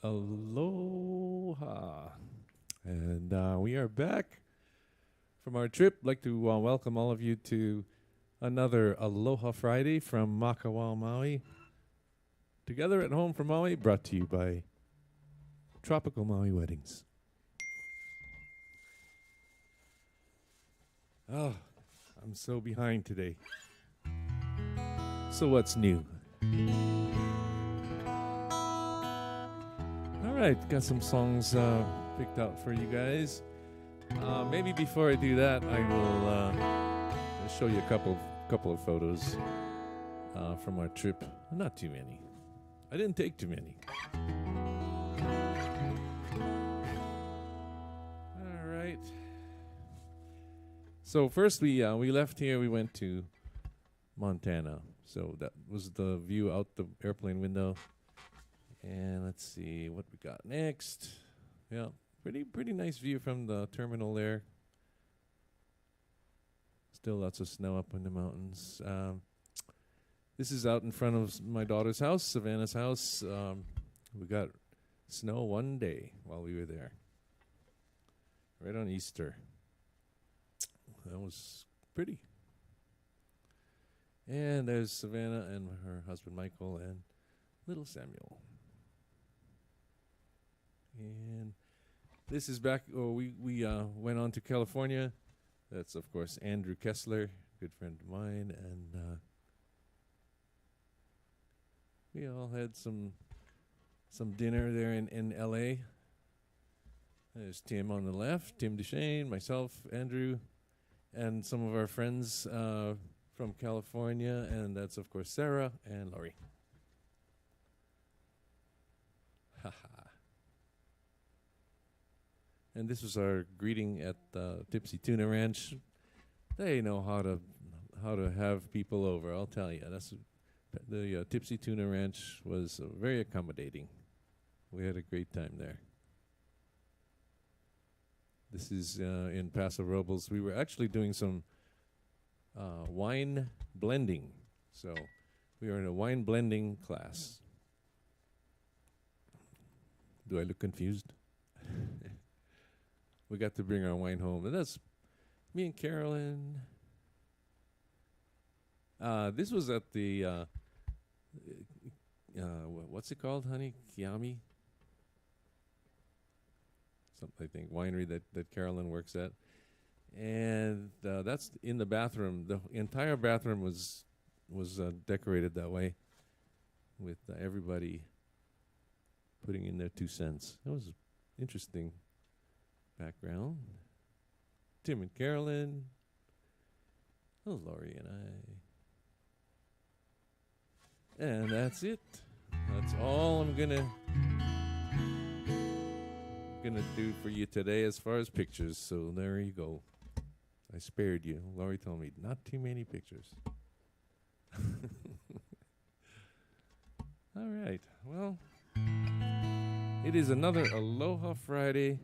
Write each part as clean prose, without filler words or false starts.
Aloha. And we are back from our trip. I'd like to welcome all of you to another Aloha Friday from Makawao, Maui. Together at home from Maui, brought to you by Tropical Maui Weddings. Oh, I'm so behind today. So what's new? All right, got some songs picked out for you guys. Maybe before I do that, I will show you a couple of photos from our trip. Not too many. I didn't take too many. All right. So first we left here. We went to Montana. So that was the view out the airplane window. And let's see what we got next. Yeah, pretty nice view from the terminal there. Still lots of snow up in the mountains. This is out in front of my daughter's house, Savannah's house. We got snow one day while we were there. Right on Easter. That was pretty. And there's Savannah and her husband Michael and little Samuel. And this is back. We went on to California. That's of course Andrew Kessler, good friend of mine, and we all had some dinner there in L.A. There's Tim on the left, Tim Duchesne, myself, Andrew, and some of our friends from California, and that's of course Sarah and Laurie. And this was our greeting at Tipsy Tuna Ranch. They know how to have people over. I'll tell you. That's the Tipsy Tuna Ranch was very accommodating. We had a great time there. This is in Paso Robles. We were actually doing some wine blending. So we were in a wine blending class. Do I look confused? We got to bring our wine home. And that's me and Carolyn. This was at the, what's it called, honey? Kiami? Something, I think, winery that Carolyn works at. And that's in the bathroom. The entire bathroom was decorated that way with everybody putting in their 2 cents. That was interesting. Background. Tim and Carolyn. Oh, Laurie and I. And that's it. That's all I'm gonna do for you today as far as pictures. So there you go. I spared you. Laurie told me not too many pictures. All right. Well, it is another Aloha Friday.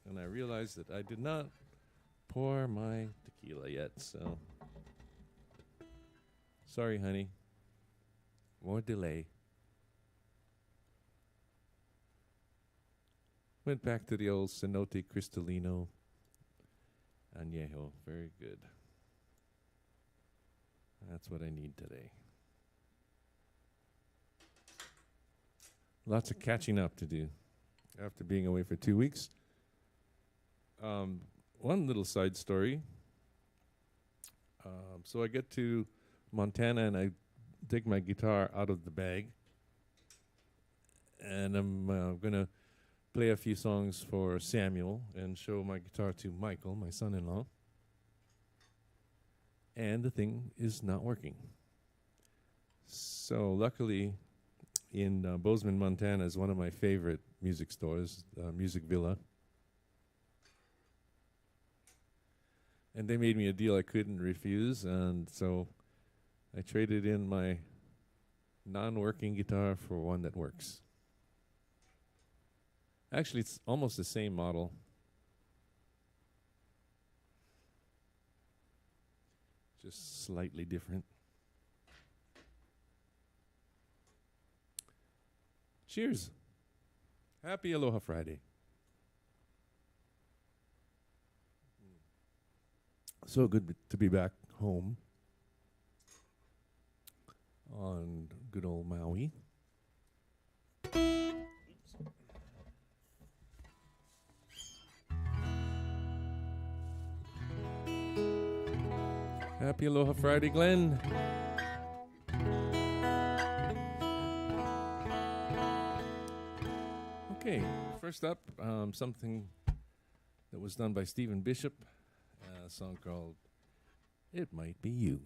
And I realized that I did not pour my tequila yet, so sorry, honey. More delay. Went back to the old Cenote Cristalino Añejo. Very good. That's what I need today. Lots of catching up to do after being away for 2 weeks. One little side story. So I get to Montana and I take my guitar out of the bag. And I'm going to play a few songs for Samuel and show my guitar to Michael, my son-in-law. And the thing is not working. So luckily, in Bozeman, Montana is one of my favorite music stores, Music Villa. And they made me a deal I couldn't refuse, and so I traded in my non-working guitar for one that works. Actually, it's almost the same model. Just slightly different. Cheers. Happy Aloha Friday. So good to be back home on good old Maui. Happy Aloha Friday, Glenn. Okay, first up, something that was done by Stephen Bishop, a song called It Might Be You.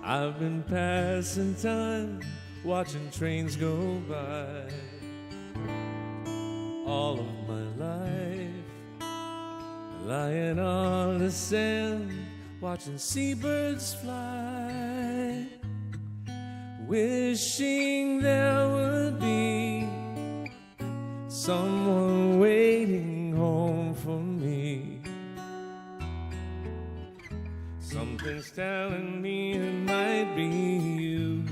I've been passing time, watching trains go by. All of my life, lying on the sand, watching seabirds fly, wishing there would be someone waiting home for me. Something's telling me it might be you.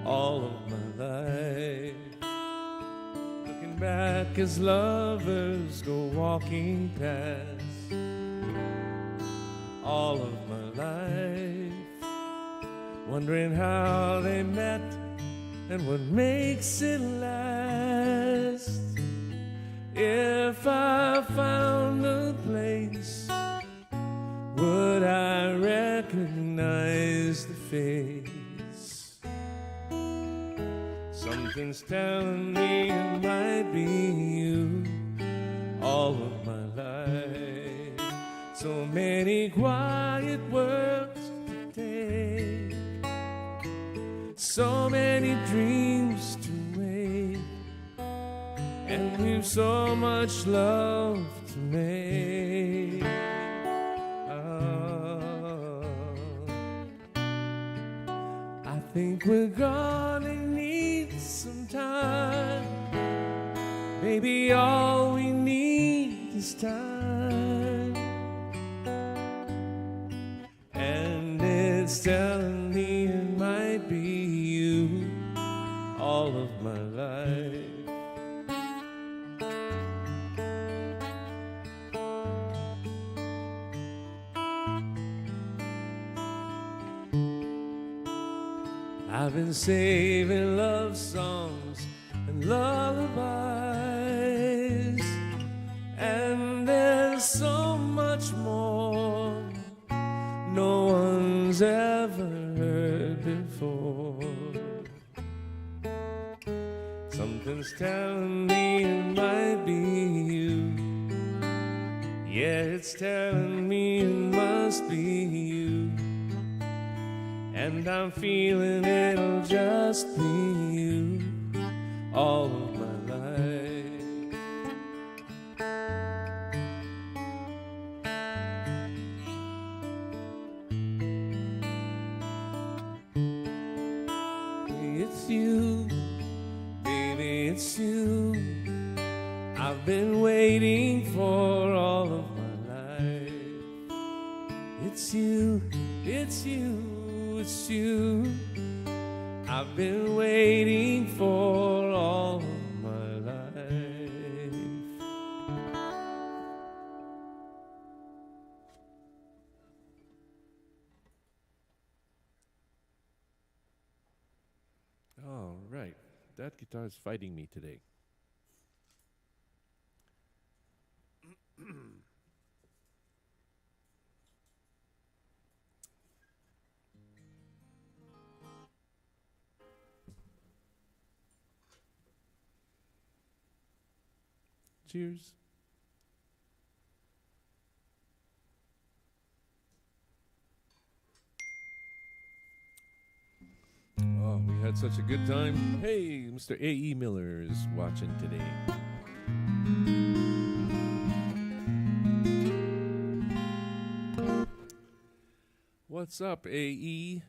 All of my life, looking back as lovers go walking past. All of my life, wondering how they met and what makes it last. If I found a place, would I recognize the face? Something's telling me it might be you. All of my life, so many quiet words to take, so many dreams to wake, and we've so much love to make. I think we're gonna need some time. Maybe all we need is time. And it's telling me it might be you. All of my life. I've been saving love songs and lullabies, and there's so much more no one's ever heard before. Something's telling me it might be you. Yeah, it's telling me it must be you. And I'm feeling it'll just be you. All of my life. It's you, baby, it's you. I've been waiting for all of my life. It's you, it's you. It's you I've been waiting for all of my life. All right, that guitar's fighting me today. Cheers. Oh, we had such a good time. Hey, Mr. A.E. Miller is watching today. What's up, AE?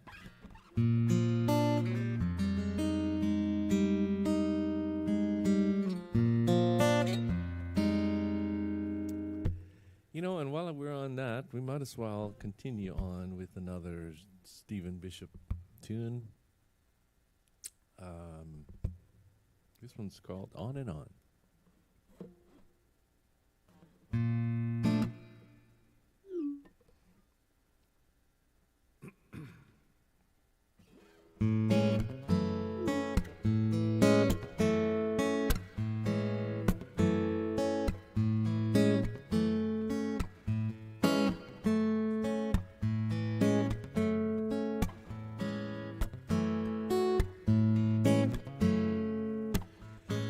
You know, and while we're on that, we might as well continue on with another Stephen Bishop tune. This one's called On and On.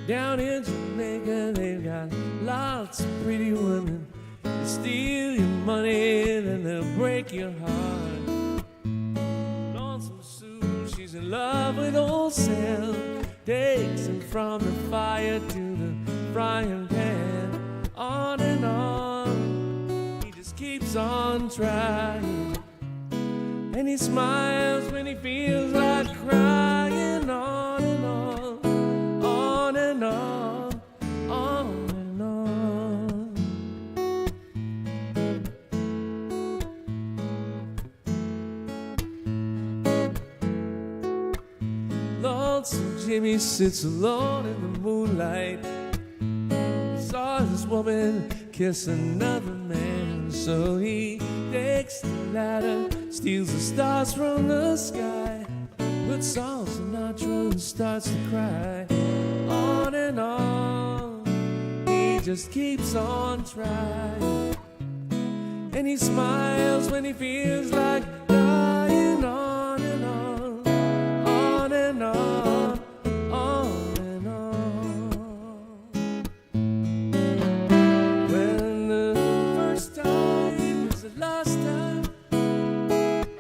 Down in Jamaica, they've got lots of pretty women. They steal your money, then they'll break your heart. Lonesome Sue, she's in love with old Sam. Takes him from the fire to the frying pan. On and on, he just keeps on trying. And he smiles when he feels like crying. On and on. On and on, on and on. Lonesome Jimmy sits alone in the moonlight. He saw his woman kiss another man, so he takes the ladder, steals the stars from the sky, puts on Sinatra and starts to cry. On and on, he just keeps on trying. And he smiles when he feels like dying. On and on, on and on, on and on. When the first time is the last time,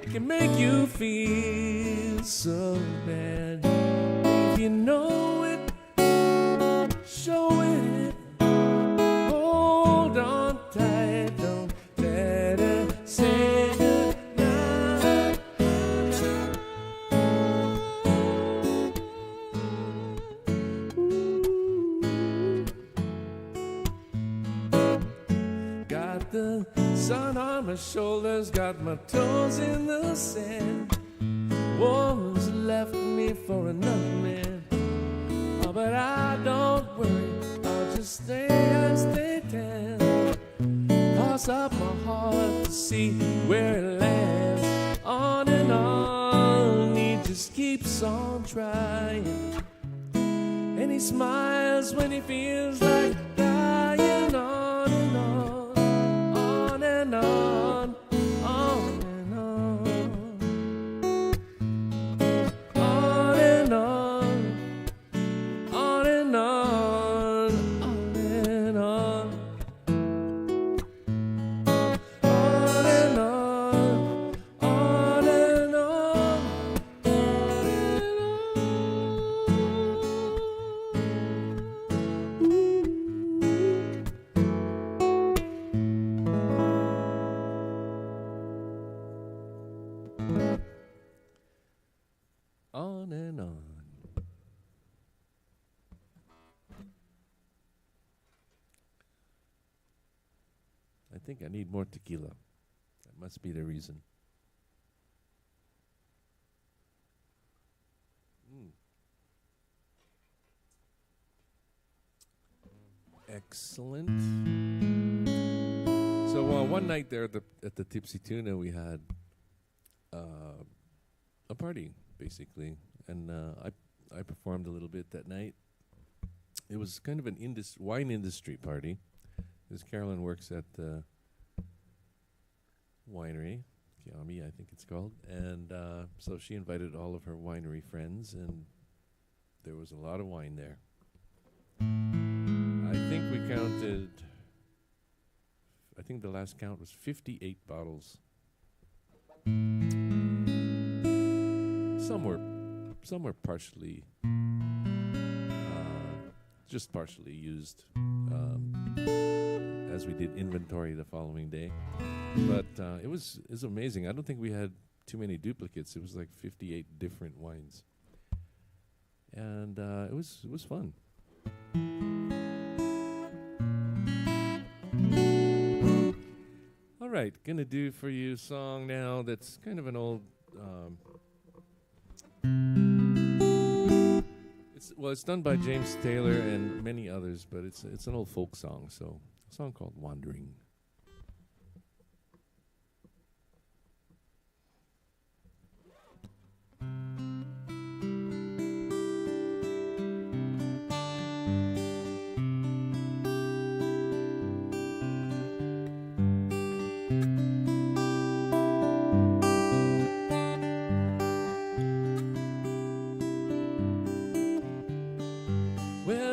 it can make you feel so bad. If you know it, show it. Hold on tight, don't let her say goodnight. Got the sun on my shoulders, got my toes in the sand. Woman's left me for another man. Oh, but I don't worry, I'll just stay tan. Toss up my heart to see where it lands. On and on, he just keeps on trying. And he smiles when he feels like dying. On and on, on and on, on and on. On and on, on and on, on and on. On and on, on and on, on and on. I think I need more tequila. That must be the reason. Excellent. So one night there at the Tipsy Tuna, we had a party, basically, and I performed a little bit that night. It was kind of an wine industry party, because Carolyn works at the winery, Kiami, I think it's called, and so she invited all of her winery friends, and there was a lot of wine there. I think we counted, I think the last count was 58 bottles. Some were partially, just partially used, as we did inventory the following day. But it was amazing. I don't think we had too many duplicates. It was like 58 different wines, and it was fun. All right, gonna do for you a song now that's kind of an old. It's done by James Taylor and many others, but it's an old folk song. So a song called "Wandering."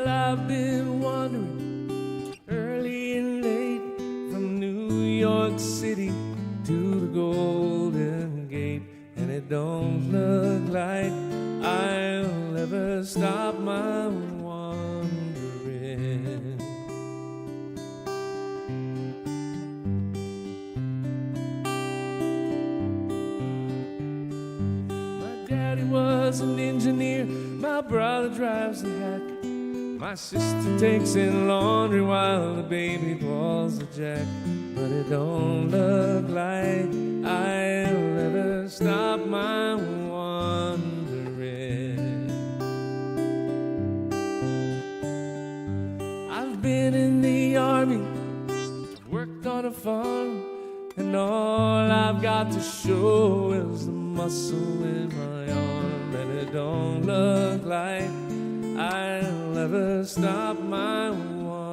I've been wandering early and late from New York City to the Golden Gate, and it don't look like I'll ever stop my wandering. My daddy was an engineer, my brother drives a hack. My sister takes in laundry while the baby boils the jack. But it don't look like I'll ever stop my wandering. I've been in the army, worked on a farm, and all I've got to show is the muscle in my arm. And it don't look like I'll never stop my wandering.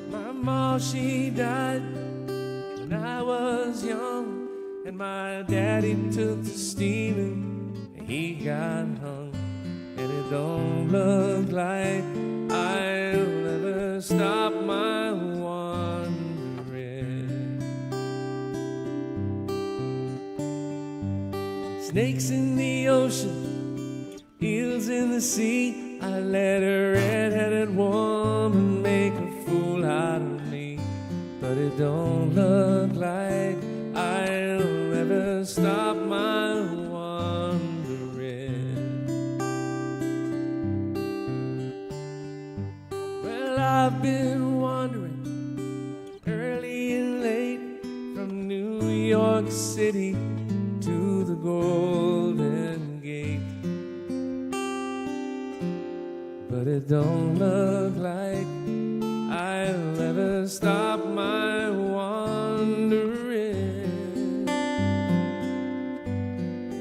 My mom, she died when I was young, and my daddy took to stealing, and he got hung. And it don't look like I'll ever stop my wandering. Snakes in the ocean, eels in the sea. I let a red-headed woman make a fool out of me. But it don't look like I'll ever stop my wandering. Well, I've been wandering early and late from New York City to the Golden Gate, but it don't look like I'll ever stop my wandering.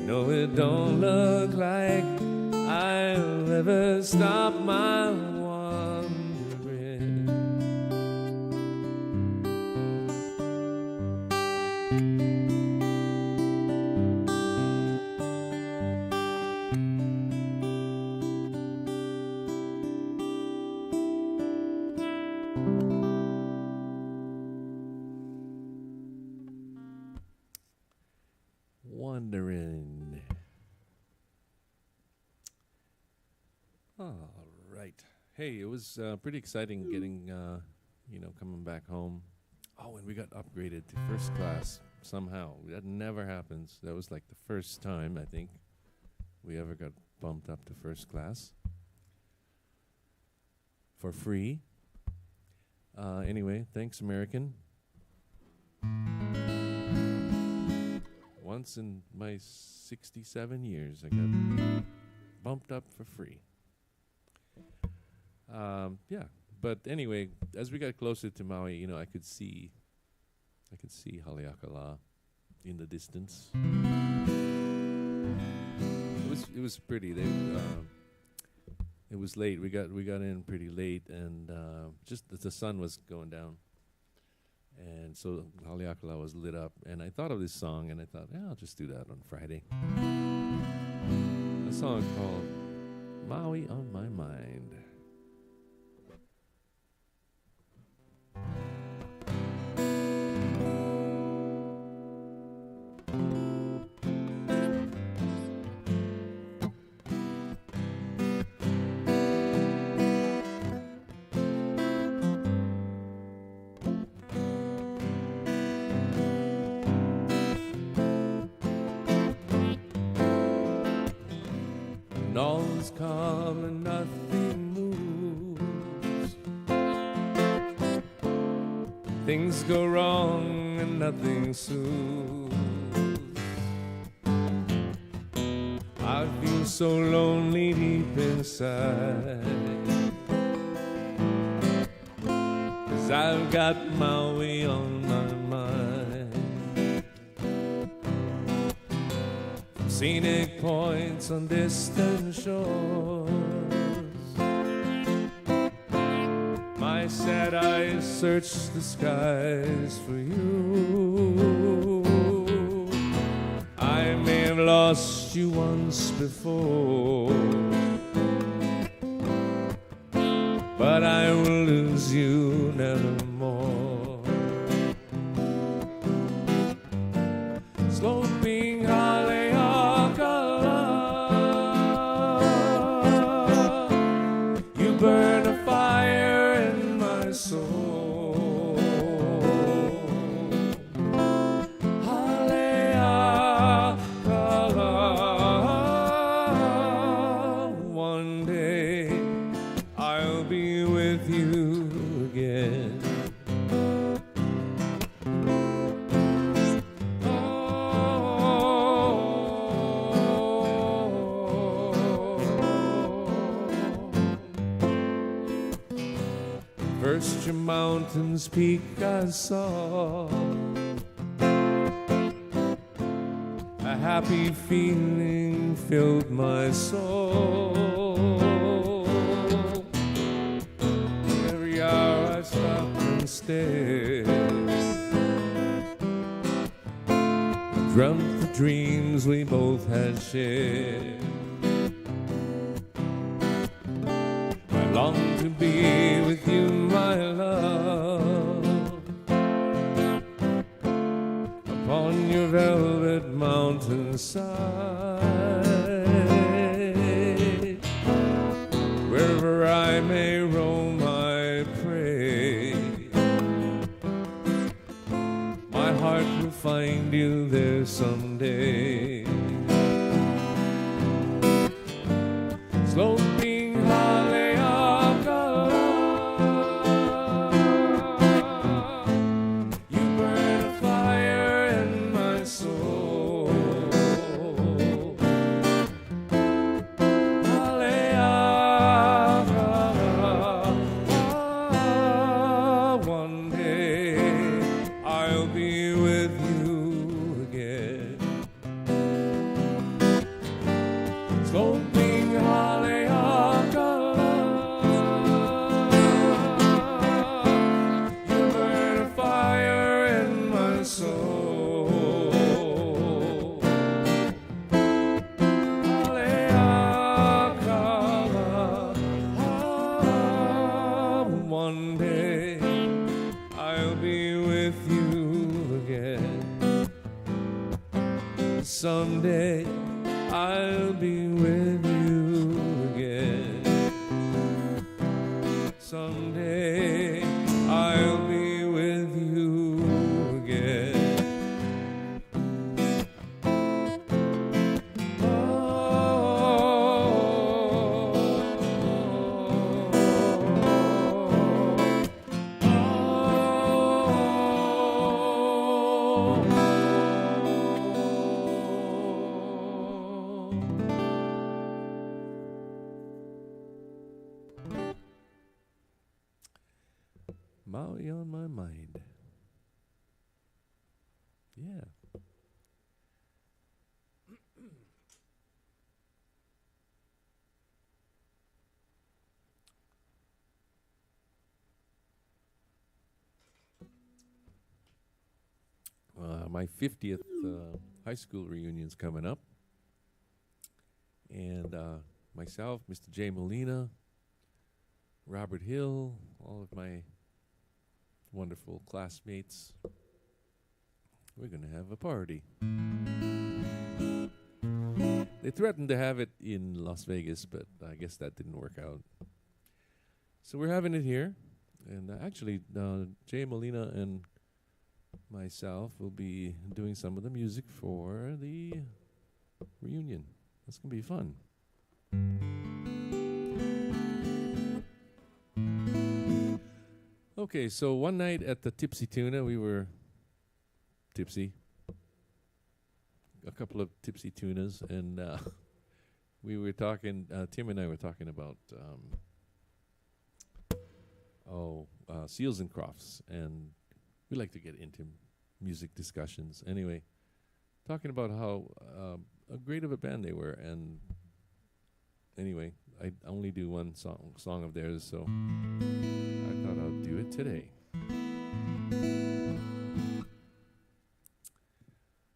No, it don't look like I'll ever stop my wandering. Wandering. All right. Hey, it was pretty exciting getting, coming back home. Oh, and we got upgraded to first class somehow. That never happens. That was like the first time, I think, we ever got bumped up to first class for free. Anyway, thanks, American. Once in my 67 years, I got bumped up for free. Yeah, but anyway, as we got closer to Maui, I could see Haleakala in the distance. It was pretty. It was late. We got in pretty late, and just the sun was going down. And so Haleakala was lit up, and I thought of this song, and I thought, I'll just do that on Friday. A song called Maui on My Mind. all is calm and nothing moves. Things go wrong and nothing soothes. I feel so lonely deep inside, 'cause I've got Maui on my mind. From scenic points on distant shores, my sad eyes search the skies for you. I may have lost you once before, but I will lose you nevermore. Sloping Haleakala, you burn a fire in my soul. One day I'll be with you again. First your mountain's peak I saw, a happy feeling filled my soul. Every hour I stopped and stared, dreamt the dreams we both had shared. I long to be with you, my love, upon your velvet mountainside. Wherever I may roam, I pray my heart will find you there someday. Sloping Haleakala, you burn a fire in my soul. Haleakala, one day I'll be with you again. Sloping Haleakala, you burn a fire in my soul. Haleakala, one day I'll be with you again. Someday I'll be with you again. Someday I'll be with you again. Maui on my mind. Yeah. My 50th high school reunion's coming up. And myself, Mr. Jay Molina, Robert Hill, all of my wonderful classmates, we're going to have a party. They threatened to have it in Las Vegas, but I guess that didn't work out. So we're having it here. And actually, Jay Molina and myself will be doing some of the music for the reunion. That's going to be fun. Okay, so one night at the Tipsy Tuna, we were tipsy. A couple of tipsy tunas, and we were talking, Tim and I were talking about, Seals and Crofts, and we like to get into music discussions. Anyway, talking about how great of a band they were, and anyway, I only do one song of theirs, so I thought I'll do it today.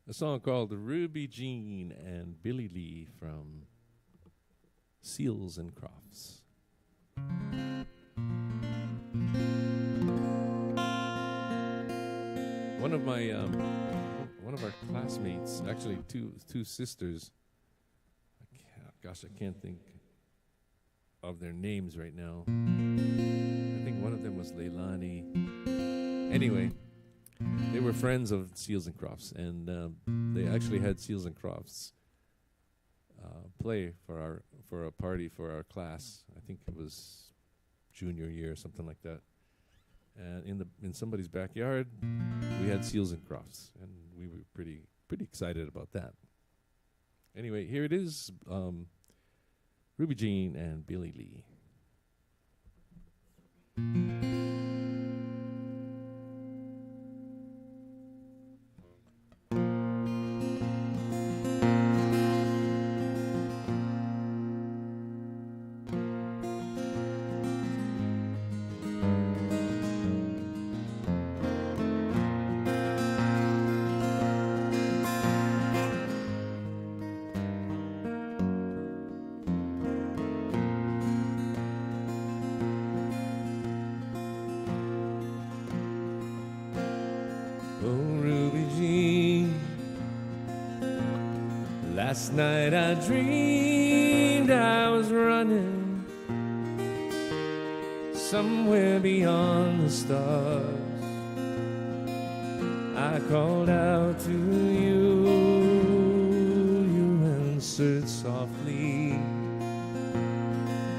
A song called Ruby Jean and Billy Lee from Seals and Crofts. One of our classmates, actually two sisters. I can't think of their names right now. I think one of them was Leilani. Anyway, they were friends of Seals and Crofts, and they actually had Seals and Crofts play for a party for our class. I think it was junior year or something like that. And in somebody's backyard, we had Seals and Crofts, and we were pretty excited about that. Anyway, here it is, Ruby Jean and Billy Lee. Last night I dreamed I was running somewhere beyond the stars. I called out to you, you answered softly.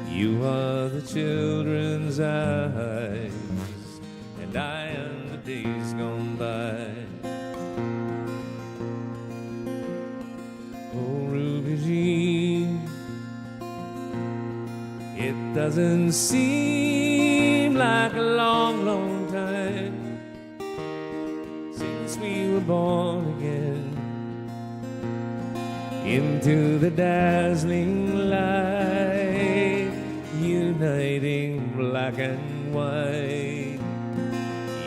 You are the children's eyes, and I am the days gone by. It doesn't seem like a long, long time since we were born again into the dazzling light, uniting black and white.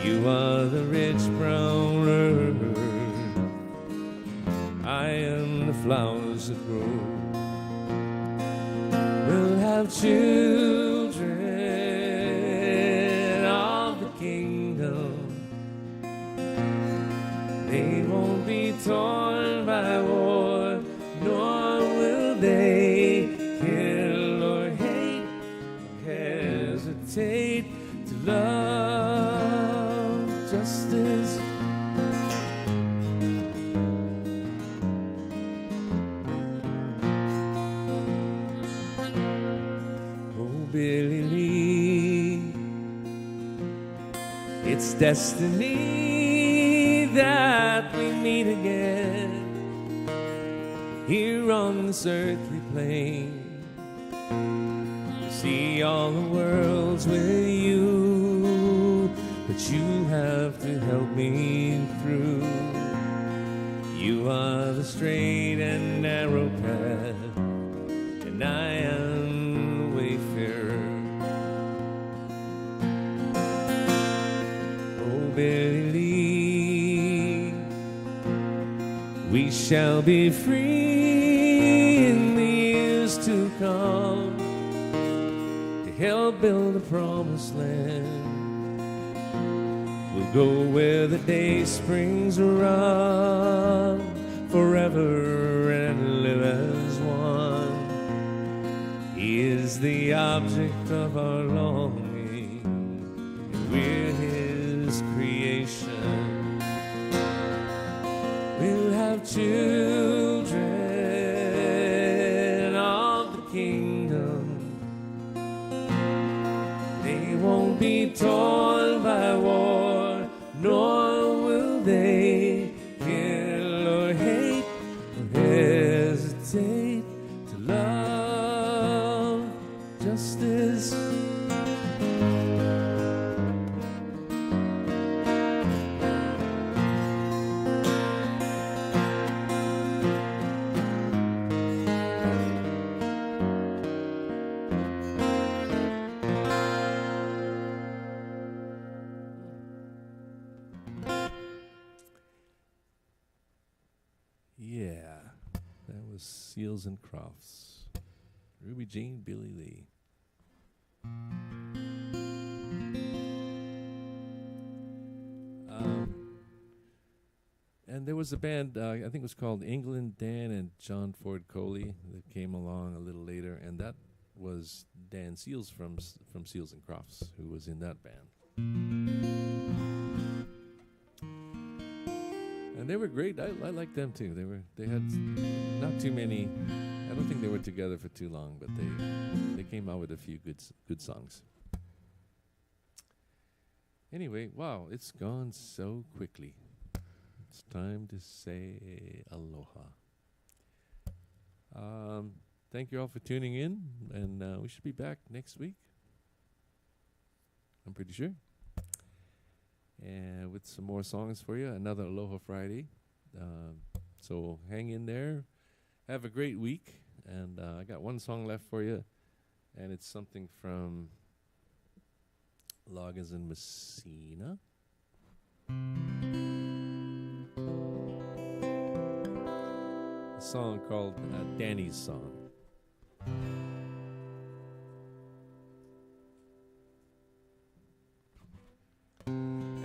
You are the rich brown earth, I am the flowers that grow. We'll have children of the kingdom. They won't be torn by war, nor will they kill or hate or hesitate to love justice. Billy Lee, it's destiny that we meet again here on this earthly plane. To see all the worlds with you, but you have to help me through. You are the straight and narrow path, and I am Billy Lee, we shall be free in the years to come to help build a promised land. We'll go where the day springs run forever and live as one. He is the object of our longing, and we're His creation. We'll have children of the kingdom. They won't be torn by war, nor will they kill or hate or hesitate to love justice. Yeah, that was Seals and Crofts. Ruby Jean, Billy Lee. And there was a band, I think it was called England Dan and John Ford Coley, that came along a little later, and that was Dan Seals from Seals and Crofts, who was in that band. And they were great. I liked them too. They had not too many. I don't think they were together for too long, but they came out with a few good songs. Anyway, wow, it's gone so quickly. It's time to say aloha. Thank you all for tuning in, and we should be back next week. I'm pretty sure. And with some more songs for you, another Aloha Friday. So hang in there. Have a great week. And I got one song left for you, and it's something from Loggins and Messina. A song called Danny's Song.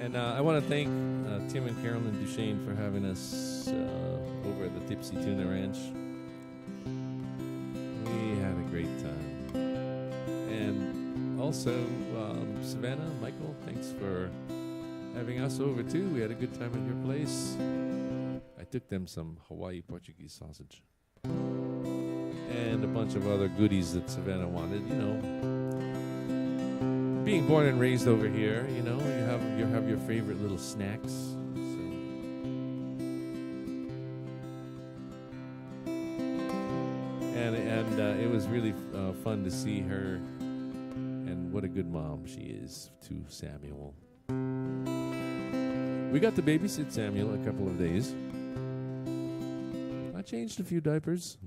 And I want to thank Tim and Carolyn Duchesne for having us over at the Tipsy Tuna Ranch. We had a great time. And also, Savannah, Michael, thanks for having us over too. We had a good time at your place. I took them some Hawaii Portuguese sausage. And a bunch of other goodies that Savannah wanted, you know. Being born and raised over here, you know, you have your favorite little snacks. So. And it was really fun to see her, and what a good mom she is to Samuel. We got to babysit Samuel a couple of days. I changed a few diapers.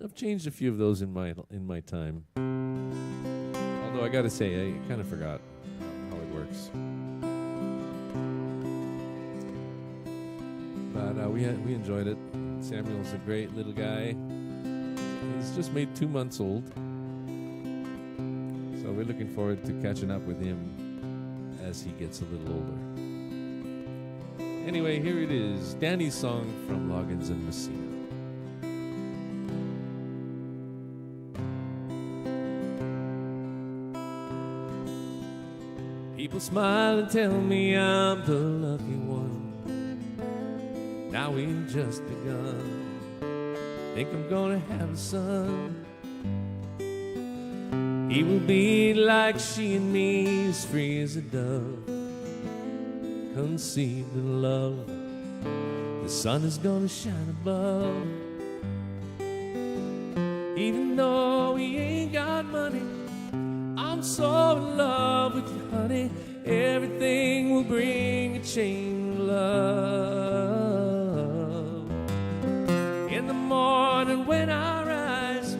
I've changed a few of those in my time. Although I gotta say, I kind of forgot how it works. But we enjoyed it. Samuel's a great little guy. He's just made 2 months old, so we're looking forward to catching up with him as he gets a little older. Anyway, here it is, Danny's Song from Loggins and Messina. People smile and tell me I'm the lucky one. Now we've just begun. Think I'm gonna have a son. He will be like she and me, as free as a dove, conceived in love. The sun is gonna shine above. Even though we ain't got money, I'm so in love with you, honey. Everything will bring a chain of love. In the morning when I rise,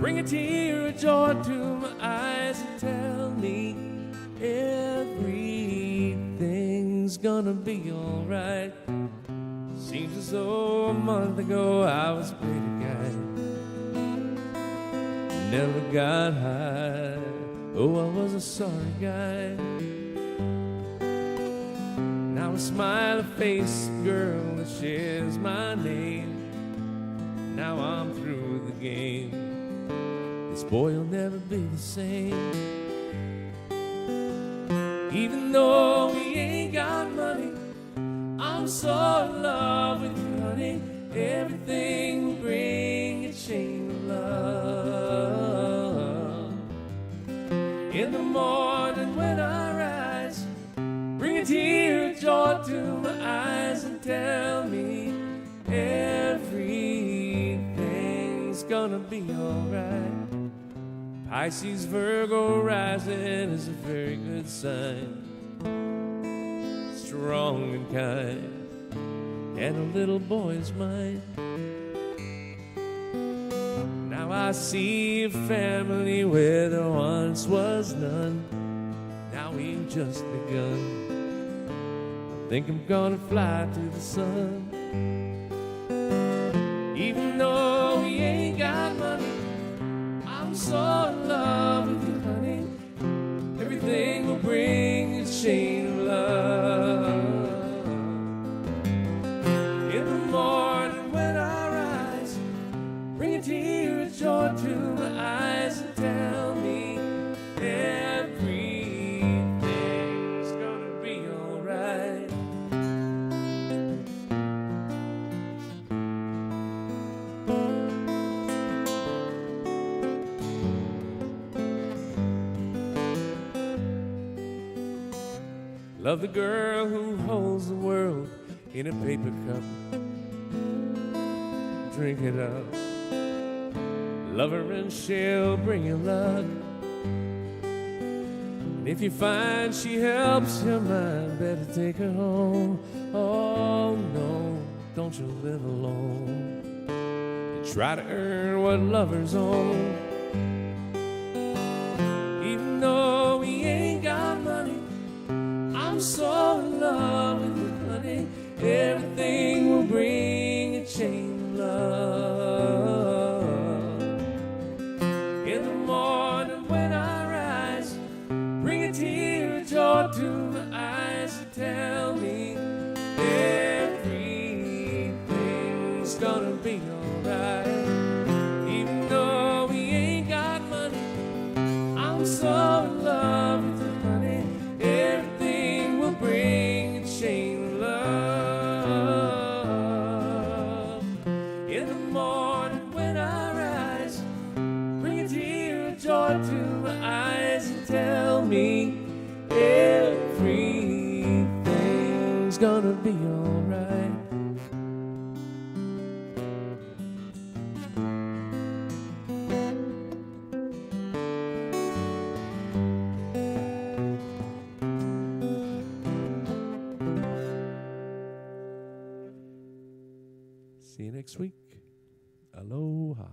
bring a tear of joy to my eyes and tell me everything's gonna be alright. Seems as though a month ago I was a pretty guy, never got high. Oh, I was a sorry guy. Now a smiley face girl that shares my name. Now I'm through the game. This boy will never be the same. Even though we ain't got money, I'm so in love with you, honey. everything will bring a chain of love. In the morning when I rise, bring a tear of joy to my eyes and tell me everything's gonna be alright. Pisces, Virgo rising is a very good sign. Strong and kind, and a little boy is mine. Now I see a family where there once was none. Now we've just begun. I think I'm gonna fly to the sun. Even though we ain't got money, I'm so in love with you, honey. Everything will bring a chain of love. In the morning when I rise, bring a tear of joy to my eyes and tell me everything's gonna be alright. Love the girl who holds the world in a paper cup. Drink it up. Love her and she'll bring you luck. And if you find she helps your mind, better take her home. Oh no, don't you live alone. You try to earn what lovers own. Even though we ain't got money, I'm so in love with you, honey. Everything will bring a chain of love. In the morning when I rise, bring a tear of joy to my eyes and tell me everything's gonna be alright. Even though we ain't got money, I'm so in love with you, honey. Everything will bring a chain of love. In the morning when I rise, bring a tear of joy to my eyes and tell me everything's gonna be alright. See you next week. Aloha.